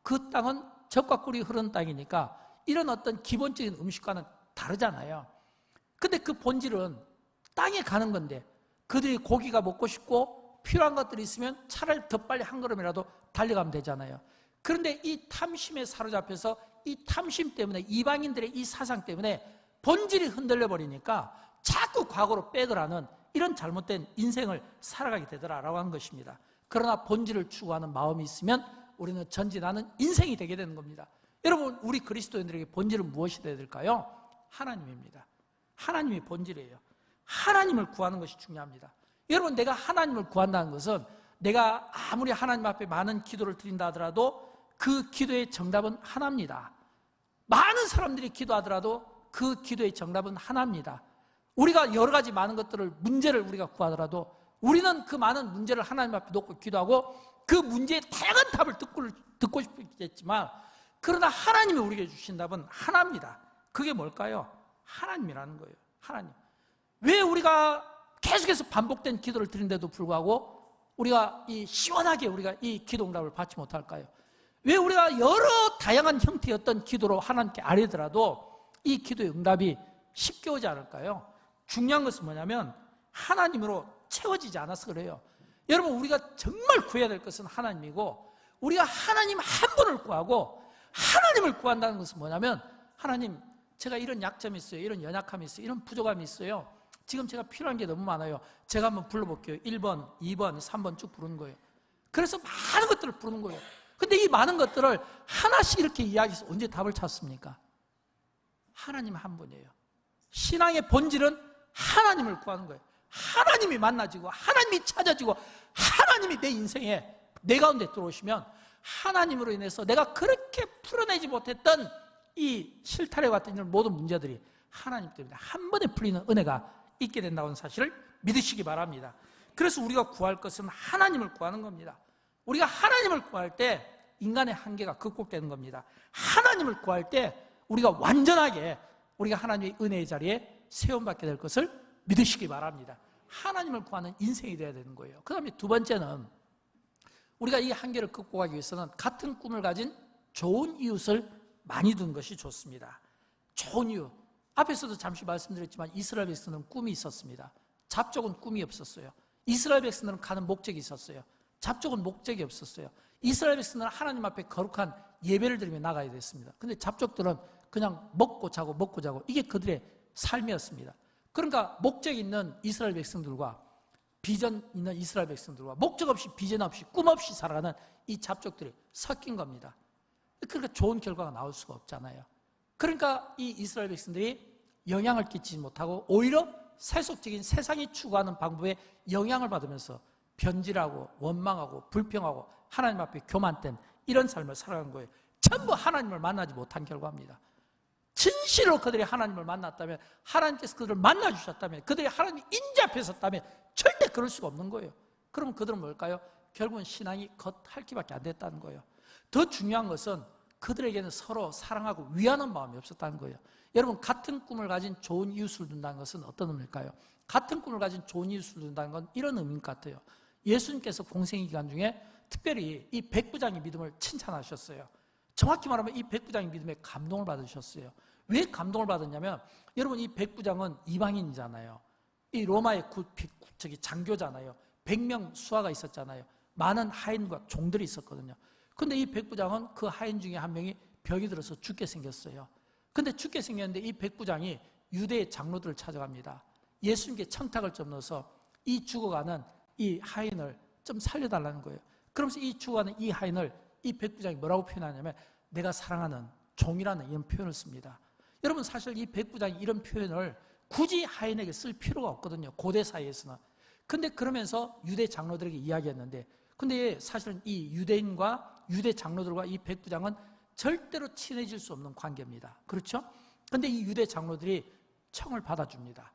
그 땅은 젖과 꿀이 흐르는 땅이니까 이런 어떤 기본적인 음식과는 다르잖아요. 근데 그 본질은 땅에 가는 건데, 그들이 고기가 먹고 싶고 필요한 것들이 있으면 차라리 더 빨리 한 걸음이라도 달려가면 되잖아요. 그런데 이 탐심에 사로잡혀서 이 탐심 때문에, 이방인들의 이 사상 때문에 본질이 흔들려 버리니까 자꾸 과거로 백을 하는 이런 잘못된 인생을 살아가게 되더라라고 하는 것입니다. 그러나 본질을 추구하는 마음이 있으면 우리는 전진하는 인생이 되게 되는 겁니다. 여러분, 우리 그리스도인들에게 본질은 무엇이 되어야 될까요? 하나님입니다. 하나님이 본질이에요. 하나님을 구하는 것이 중요합니다. 여러분, 내가 하나님을 구한다는 것은 내가 아무리 하나님 앞에 많은 기도를 드린다 하더라도 그 기도의 정답은 하나입니다. 많은 사람들이 기도하더라도 그 기도의 정답은 하나입니다. 우리가 여러 가지 많은 것들을, 문제를 우리가 구하더라도 우리는 그 많은 문제를 하나님 앞에 놓고 기도하고 그 문제의 다양한 답을 듣고 싶겠지만, 그러나 하나님이 우리에게 주신 답은 하나입니다. 그게 뭘까요? 하나님이라는 거예요. 하나님. 왜 우리가 계속해서 반복된 기도를 드린데도 불구하고 우리가 시원하게 우리가 이 기도 응답을 받지 못할까요? 왜 우리가 여러 다양한 형태의 어떤 기도로 하나님께 아뢰더라도 이 기도의 응답이 쉽게 오지 않을까요? 중요한 것은 뭐냐면 하나님으로 채워지지 않아서 그래요. 여러분, 우리가 정말 구해야 될 것은 하나님이고, 우리가 하나님 한 분을 구하고, 하나님을 구한다는 것은 뭐냐면, 하나님, 제가 이런 약점이 있어요, 이런 연약함이 있어요, 이런 부족함이 있어요, 지금 제가 필요한 게 너무 많아요. 제가 한번 불러볼게요. 1번, 2번, 3번 쭉 부르는 거예요. 그래서 많은 것들을 부르는 거예요. 근데 이 많은 것들을 하나씩 이렇게 이야기해서 언제 답을 찾습니까? 하나님 한 분이에요. 신앙의 본질은 하나님을 구하는 거예요. 하나님이 만나지고 하나님이 찾아지고 하나님이 내 인생에 내 가운데 들어오시면 하나님으로 인해서 내가 그렇게 풀어내지 못했던 이 실타래 같은 이런 모든 문제들이 하나님 때문에 한 번에 풀리는 은혜가 있게 된다는 사실을 믿으시기 바랍니다. 그래서 우리가 구할 것은 하나님을 구하는 겁니다. 우리가 하나님을 구할 때 인간의 한계가 극복되는 겁니다. 하나님을 구할 때 우리가 완전하게 우리가 하나님의 은혜의 자리에 세움받게 될 것을 믿으시기 바랍니다. 하나님을 구하는 인생이 되어야 되는 거예요. 그 다음에 두 번째는 우리가 이 한계를 극복하기 위해서는 같은 꿈을 가진 좋은 이웃을 많이 두는 것이 좋습니다. 좋은 이웃. 앞에서도 잠시 말씀드렸지만 이스라엘 백성들은 꿈이 있었습니다. 잡족은 꿈이 없었어요. 이스라엘 백성들은 가는 목적이 있었어요. 잡족은 목적이 없었어요. 이스라엘 백성들은 하나님 앞에 거룩한 예배를 드리며 나가야 됐습니다. 근데 잡족들은 그냥 먹고 자고 이게 그들의 삶이었습니다. 그러니까 목적 있는 이스라엘 백성들과 비전 있는 이스라엘 백성들과 목적 없이 비전 없이 꿈 없이 살아가는 이 잡족들이 섞인 겁니다. 그러니까 좋은 결과가 나올 수가 없잖아요. 그러니까 이 이스라엘 백성들이 영향을 끼치지 못하고 오히려 세속적인 세상이 추구하는 방법에 영향을 받으면서 변질하고 원망하고 불평하고 하나님 앞에 교만된 이런 삶을 살아간 거예요. 전부 하나님을 만나지 못한 결과입니다. 진실로 그들이 하나님을 만났다면, 하나님께서 그들을 만나주셨다면, 그들이 하나님 인자 앞에 섰다면 절대 그럴 수가 없는 거예요. 그러면 그들은 뭘까요? 결국은 신앙이 겉핥 기밖에 안 됐다는 거예요. 더 중요한 것은 그들에게는 서로 사랑하고 위하는 마음이 없었다는 거예요. 여러분, 같은 꿈을 가진 좋은 이웃을 둔다는 것은 어떤 의미일까요? 같은 꿈을 가진 좋은 이웃을 둔다는 건 이런 의미인 것 같아요. 예수님께서 공생 기간 중에 특별히 이 백부장의 믿음을 칭찬하셨어요. 정확히 말하면 이 백부장의 믿음에 감동을 받으셨어요. 왜 감동을 받았냐면, 여러분, 이 백부장은 이방인이잖아요. 이 로마의 장교잖아요. 100명 수하가 있었잖아요. 많은 하인과 종들이 있었거든요. 근데 이 백부장은 그 하인 중에 한 명이 병이 들어서 죽게 생겼어요. 근데 죽게 생겼는데 이 백부장이 유대의 장로들을 찾아갑니다. 예수님께 청탁을 좀 넣어서 이 죽어가는 이 하인을 좀 살려달라는 거예요. 그러면서 이 죽어가는 이 하인을 이 백부장이 뭐라고 표현하냐면 내가 사랑하는 종이라는 이런 표현을 씁니다. 여러분, 사실 이 백부장이 이런 표현을 굳이 하인에게 쓸 필요가 없거든요. 고대 사회에서는. 근데 그러면서 유대 장로들에게 이야기했는데, 근데 사실은 이 유대인과 유대 장로들과 이 백부장은 절대로 친해질 수 없는 관계입니다. 그렇죠? 근데 이 유대 장로들이 청을 받아줍니다.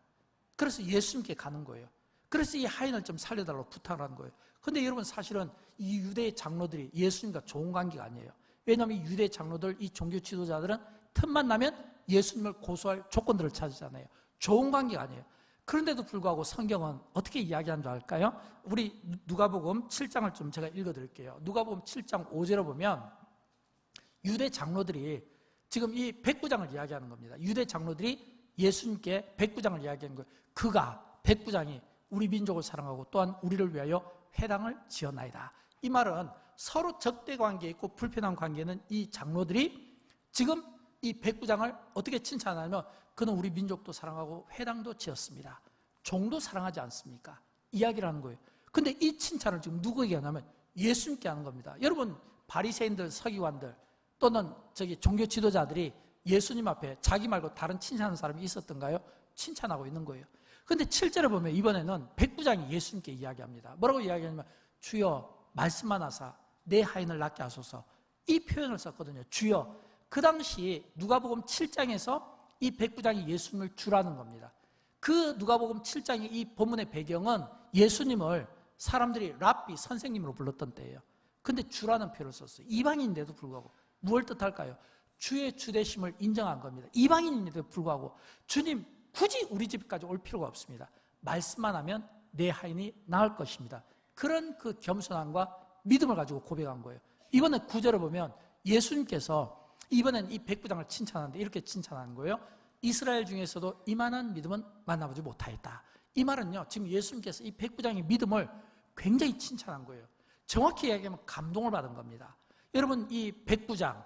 그래서 예수님께 가는 거예요. 그래서 이 하인을 좀 살려달라고 부탁을 하는 거예요. 근데 여러분, 사실은 이 유대 장로들이 예수님과 좋은 관계가 아니에요. 왜냐하면 이 유대 장로들, 이 종교 지도자들은 틈만 나면 예수님을 고소할 조건들을 찾으잖아요. 좋은 관계가 아니에요. 그런데도 불구하고 성경은 어떻게 이야기한 줄 알까요? 우리 누가복음 7장을 좀 제가 읽어드릴게요. 누가복음 7장 5절에 보면 유대 장로들이 지금 이 백부장을 이야기하는 겁니다. 유대 장로들이 예수님께 백부장을 이야기하는 거예요. 그가, 백부장이 우리 민족을 사랑하고 또한 우리를 위하여 회당을 지었나이다. 이 말은 서로 적대 관계에 있고 불편한 관계는 이 장로들이 지금 이 백부장을 어떻게 칭찬하냐면 그는 우리 민족도 사랑하고 회당도 지었습니다. 종도 사랑하지 않습니까? 이야기를 하는 거예요. 근데 이 칭찬을 지금 누구에게 하냐면 예수님께 하는 겁니다. 여러분, 바리새인들, 서기관들 또는 종교 지도자들이 예수님 앞에 자기 말고 다른 칭찬하는 사람이 있었던가요? 칭찬하고 있는 거예요. 근데 7절에 보면 이번에는 백부장이 예수님께 이야기합니다. 뭐라고 이야기하냐면 주여 말씀만 하사 내 하인을 낫게 하소서, 이 표현을 썼거든요. 주여. 그 당시 누가복음 7장에서 이 백부장이 예수님을 주라는 겁니다. 그 누가복음 7장의 이 본문의 배경은 예수님을 사람들이 랍비, 선생님으로 불렀던 때예요. 근데 주라는 표현을 썼어요. 이방인인데도 불구하고 무엇을 뜻할까요? 주의 주되심을 인정한 겁니다. 이방인인데도 불구하고 주님 굳이 우리 집까지 올 필요가 없습니다. 말씀만 하면 내 하인이 나을 것입니다. 그런 그 겸손함과 믿음을 가지고 고백한 거예요. 이번에 9절을 보면 예수님께서 이번엔 이 백부장을 칭찬하는데 이렇게 칭찬하는 거예요. 이스라엘 중에서도 이만한 믿음은 만나보지 못하였다. 이 말은요, 지금 예수님께서 이 백부장의 믿음을 굉장히 칭찬한 거예요. 정확히 이야기하면 감동을 받은 겁니다. 여러분, 이 백부장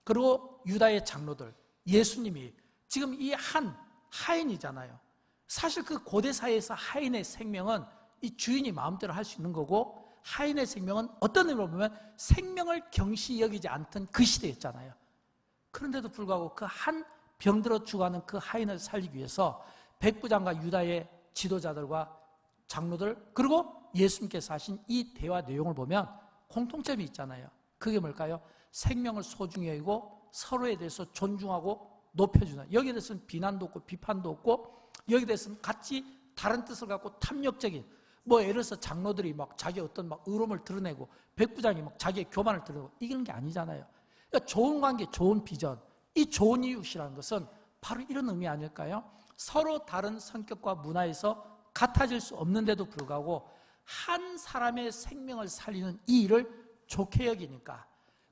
그리고 유다의 장로들, 예수님이 지금 이 한 하인이잖아요. 사실 그 고대 사회에서 하인의 생명은 이 주인이 마음대로 할 수 있는 거고, 하인의 생명은 어떤 의미로 보면 생명을 경시 여기지 않던 그 시대였잖아요. 그런데도 불구하고 그 한 병들어 죽어가는 그 하인을 살리기 위해서 백부장과 유다의 지도자들과 장로들, 그리고 예수님께서 하신 이 대화 내용을 보면 공통점이 있잖아요. 그게 뭘까요? 생명을 소중히 여기고 서로에 대해서 존중하고 높여주는, 여기에 대해서는 비난도 없고 비판도 없고, 여기에 대해서는 같이 다른 뜻을 갖고 탐욕적인, 뭐 예를 들어서 장로들이 막 자기 어떤 막 의로움을 드러내고 백부장이 막 자기의 교만을 드러내고 이기는 게 아니잖아요. 그러니까 좋은 관계, 좋은 비전, 이 좋은 이웃이라는 것은 바로 이런 의미 아닐까요? 서로 다른 성격과 문화에서 같아질 수 없는데도 불구하고 한 사람의 생명을 살리는 이 일을 좋게 여기니까,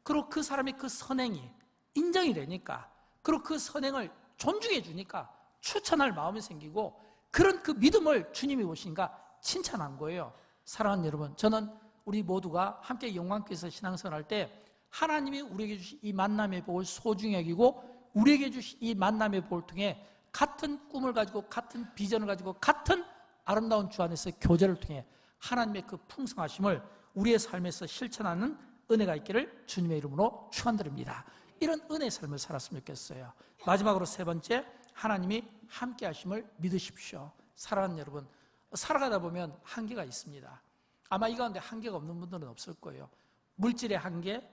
그리고 그 사람의 그 선행이 인정이 되니까, 그리고 그 선행을 존중해 주니까 추천할 마음이 생기고, 그런 그 믿음을 주님이 보시니까 칭찬한 거예요. 사랑하는 여러분, 저는 우리 모두가 함께 영광교회에서 신앙생활할 때 하나님이 우리에게 주신 이 만남의 복을 소중히 여기고, 우리에게 주신 이 만남의 복을 통해 같은 꿈을 가지고 같은 비전을 가지고 같은 아름다운 주 안에서의 교제를 통해 하나님의 그 풍성하심을 우리의 삶에서 실천하는 은혜가 있기를 주님의 이름으로 축원드립니다. 이런 은혜의 삶을 살았으면 좋겠어요. 마지막으로 세 번째, 하나님이 함께 하심을 믿으십시오. 사랑하는 여러분, 살아가다 보면 한계가 있습니다. 아마 이 가운데 한계가 없는 분들은 없을 거예요. 물질의 한계,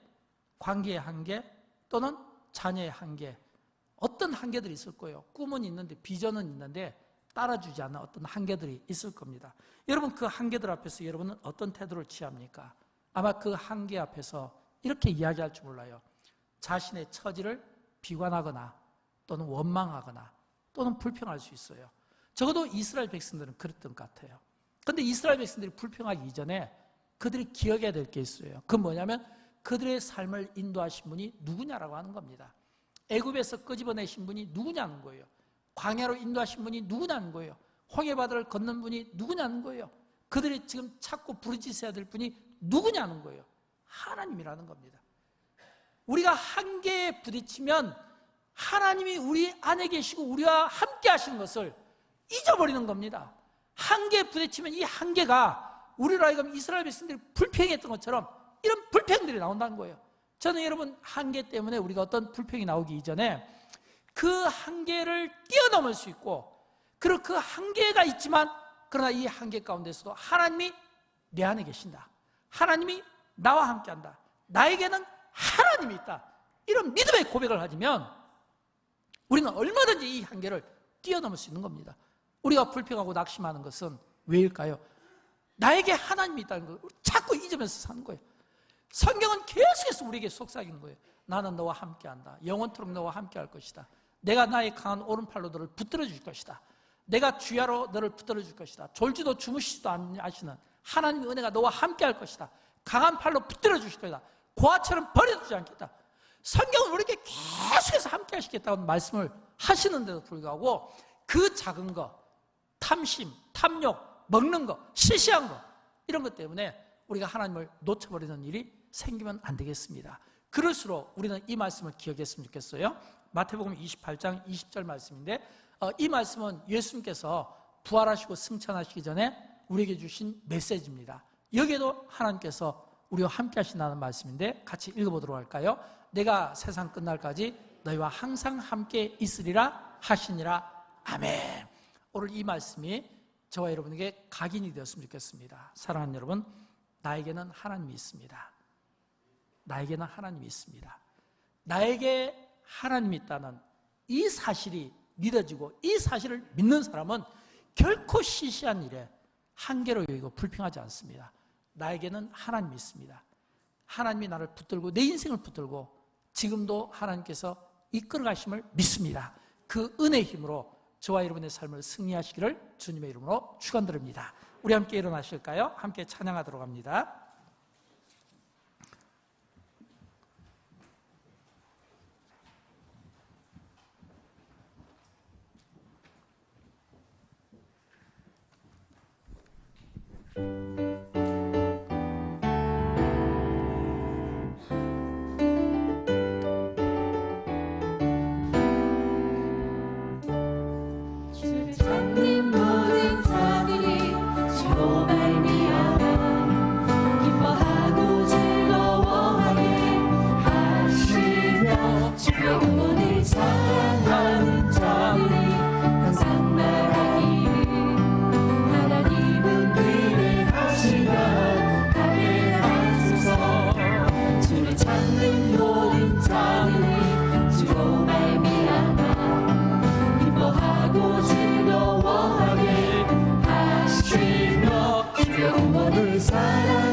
관계의 한계, 또는 자녀의 한계, 어떤 한계들이 있을 거예요. 꿈은 있는데, 비전은 있는데 따라주지 않는 어떤 한계들이 있을 겁니다. 여러분, 그 한계들 앞에서 여러분은 어떤 태도를 취합니까? 아마 그 한계 앞에서 이렇게 이야기할 줄 몰라요. 자신의 처지를 비관하거나 또는 원망하거나 또는 불평할 수 있어요. 적어도 이스라엘 백성들은 그랬던 것 같아요. 그런데 이스라엘 백성들이 불평하기 이전에 그들이 기억해야 될 게 있어요. 그건 뭐냐면 그들의 삶을 인도하신 분이 누구냐라고 하는 겁니다. 애굽에서 끄집어내신 분이 누구냐는 거예요. 광야로 인도하신 분이 누구냐는 거예요. 홍해바다를 건넌 분이 누구냐는 거예요. 그들이 지금 찾고 부르짖어야 될 분이 누구냐는 거예요. 하나님이라는 겁니다. 우리가 한계에 부딪히면 하나님이 우리 안에 계시고 우리와 함께 하시는 것을 잊어버리는 겁니다. 한계에 부딪히면 이 한계가 우리로 하여금 이스라엘 백성들이 불평했던 것처럼 이런 불평들이 나온다는 거예요. 저는 여러분, 한계 때문에 우리가 어떤 불평이 나오기 이전에 그 한계를 뛰어넘을 수 있고, 그리고 그 한계가 있지만 그러나 이 한계 가운데서도 하나님이 내 안에 계신다, 하나님이 나와 함께한다, 나에게는 하나님이 있다, 이런 믿음의 고백을 하면 우리는 얼마든지 이 한계를 뛰어넘을 수 있는 겁니다. 우리가 불평하고 낙심하는 것은 왜일까요? 나에게 하나님이 있다는 걸 자꾸 잊으면서 사는 거예요. 성경은 계속해서 우리에게 속삭이는 거예요. 나는 너와 함께한다, 영원토록 너와 함께할 것이다, 내가 나의 강한 오른팔로 너를 붙들어 줄 것이다, 내가 주야로 너를 붙들어 줄 것이다, 졸지도 주무시지도 아시는 하나님의 은혜가 너와 함께할 것이다, 강한 팔로 붙들어 주실 것이다, 고아처럼 버려두지 않겠다. 성경은 우리에게 계속해서 함께 하시겠다는 말씀을 하시는데도 불구하고 그 작은 거, 탐심, 탐욕, 먹는 거, 시시한 거, 이런 것 때문에 우리가 하나님을 놓쳐버리는 일이 생기면 안 되겠습니다. 그럴수록 우리는 이 말씀을 기억했으면 좋겠어요. 마태복음 28장 20절 말씀인데, 이 말씀은 예수님께서 부활하시고 승천하시기 전에 우리에게 주신 메시지입니다. 여기에도 하나님께서 우리와 함께 하신다는 말씀인데 같이 읽어보도록 할까요? 내가 세상 끝날까지 너희와 항상 함께 있으리라 하시니라. 아멘. 오늘 이 말씀이 저와 여러분에게 각인이 되었으면 좋겠습니다. 사랑하는 여러분, 나에게는 하나님이 있습니다. 나에게는 하나님이 있습니다. 나에게 하나님이 있다는 이 사실이 믿어지고, 이 사실을 믿는 사람은 결코 시시한 일에 한계로 여기고 불평하지 않습니다. 나에게는 하나님이 있습니다. 하나님이 나를 붙들고 내 인생을 붙들고 지금도 하나님께서 이끌어 가심을 믿습니다. 그 은혜의 힘으로 저와 여러분의 삶을 승리하시기를 주님의 이름으로 축원드립니다. 우리 함께 일어나실까요? 함께 찬양하도록 합니다. 사랑하는 자들이 항상 말하기를 하나님은 사랑